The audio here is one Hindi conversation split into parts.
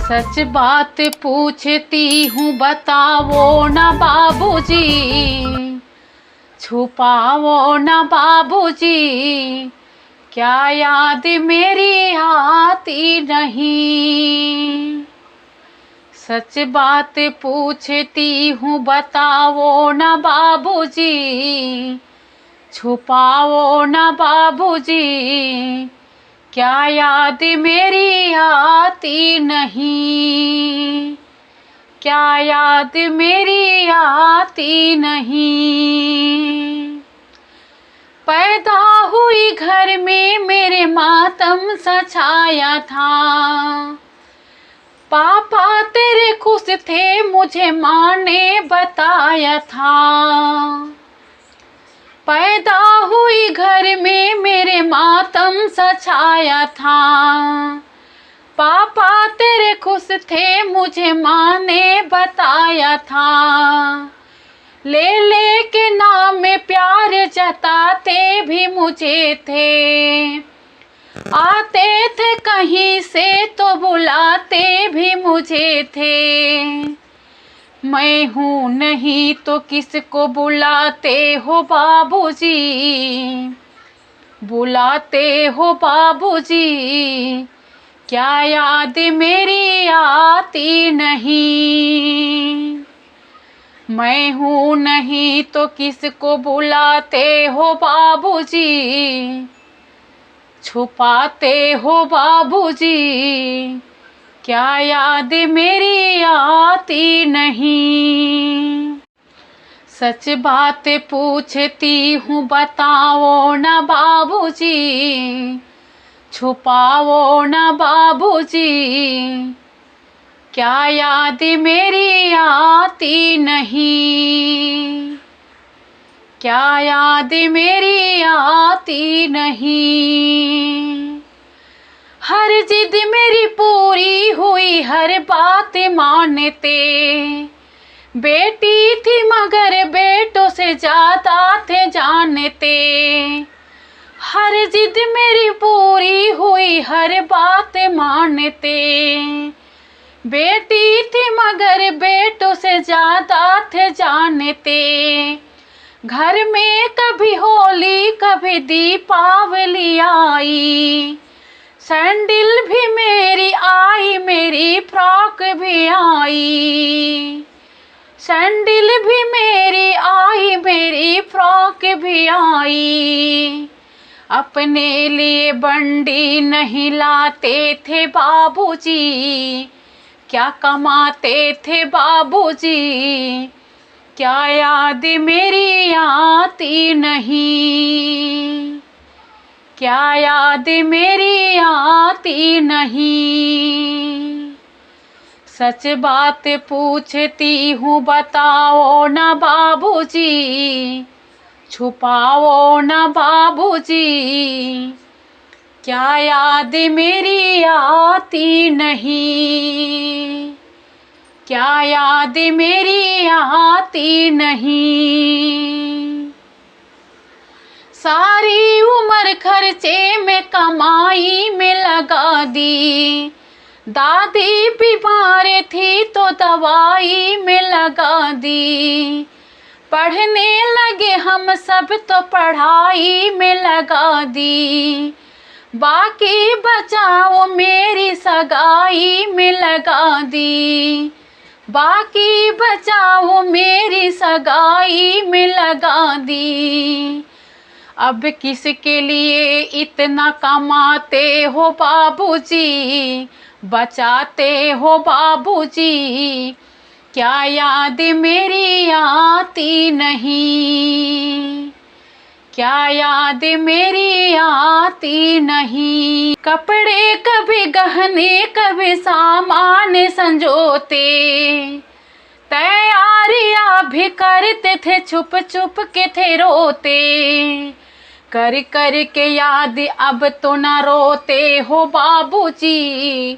सच बात पूछती हूँ बताओ ना बाबूजी, छुपाओ ना बाबूजी, क्या याद मेरी आती नहीं। सच बात पूछती हूँ बताओ ना बाबूजी, छुपाओ ना बाबूजी, क्या याद मेरी आती नहीं, क्या याद मेरी आती नहीं। पैदा हुई घर में मेरे मातम सा छाया था, पापा तेरे खुश थे मुझे माँ ने बताया था। पैदा हुई घर में मेरे मातम सा छाया था, पापा तेरे खुश थे मुझे माँ ने बताया था। ले के नाम में प्यार जताते भी मुझे थे, आते थे कहीं से तो बुलाते भी मुझे थे। मैं हूँ नहीं तो किसको बुलाते हो बाबूजी, बुलाते हो बाबूजी, क्या याद मेरी आती नहीं। मैं हूँ नहीं तो किसको बुलाते हो बाबूजी, छुपाते हो बाबूजी, क्या याद मेरी आती नहीं। सच बात पूछती हूँ बताओ ना बाबूजी, छुपाओ ना बाबूजी, क्या याद मेरी आती नहीं, क्या याद मेरी आती नहीं। हर जिद मेरी पूरी हुई हर बात मानते, बेटी थी मगर बेटों से ज्यादा थे जानते। हर जिद मेरी पूरी हुई हर बात मानते, बेटी थी मगर बेटों से ज्यादा थे जानते। घर में कभी होली कभी दीपावली आई, सैंडल भी मेरी आई मेरी फ्रॉक भी आई, सैंडल भी मेरी आई मेरी फ्रॉक भी आई। अपने लिए बंडी नहीं लाते थे बाबूजी, क्या कमाते थे बाबूजी, क्या याद मेरी आती नहीं, क्या याद मेरी आती नहीं। सच बात पूछती हूँ बताओ ना बाबूजी, छुपाओ ना बाबूजी, क्या याद मेरी आती नहीं, क्या याद मेरी आती नहीं। सारी उम्र खर्चे में कमाई में लगा दी, दादी बीमार थी तो दवाई में लगा दी। पढ़ने लगे हम सब तो पढ़ाई में लगा दी, बाकी बचाओ मेरी सगाई में लगा दी, बाकी बचाओ मेरी सगाई में लगा दी। अब किसके लिए इतना कमाते हो बाबूजी, बचाते हो बाबूजी, क्या याद मेरी आती नहीं, क्या याद मेरी आती नहीं। कपड़े कभी गहने कभी सामान संजोते, तैयारियां भी करते थे छुप छुप के थे रोते। कर कर के याद अब तो न रोते हो बाबूजी,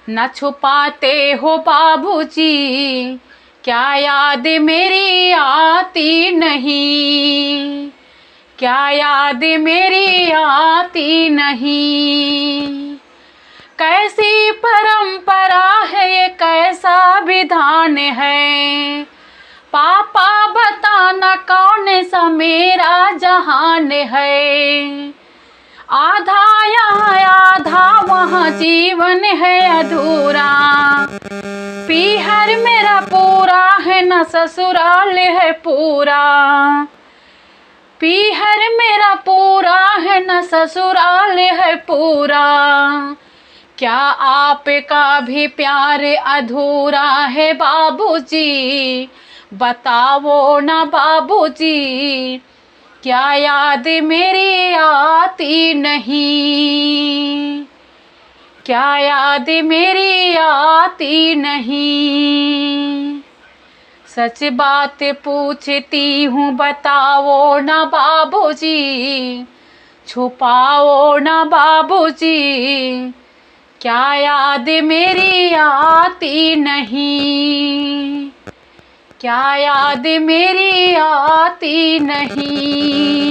न छुपाते हो बाबूजी, क्या याद मेरी आती नहीं, क्या याद मेरी आती नहीं। कैसी परंपरा है विधान है। पापा बताना कौन सा मेरा जहान है। आधा यहाँ आधा वहाँ जीवन है अधूरा। पीहर मेरा पूरा है न ससुराल है पूरा। पीहर मेरा पूरा है न ससुराल है पूरा। क्या आपका भी प्यार अधूरा है बाबूजी, बताओ ना बाबूजी। क्या याद मेरी आती नहीं, क्या याद मेरी आती नहीं। सच बात पूछती हूँ बताओ ना बाबूजी, छुपाओ ना बाबूजी। क्या याद मेरी आती नहीं, क्या याद मेरी आती नहीं।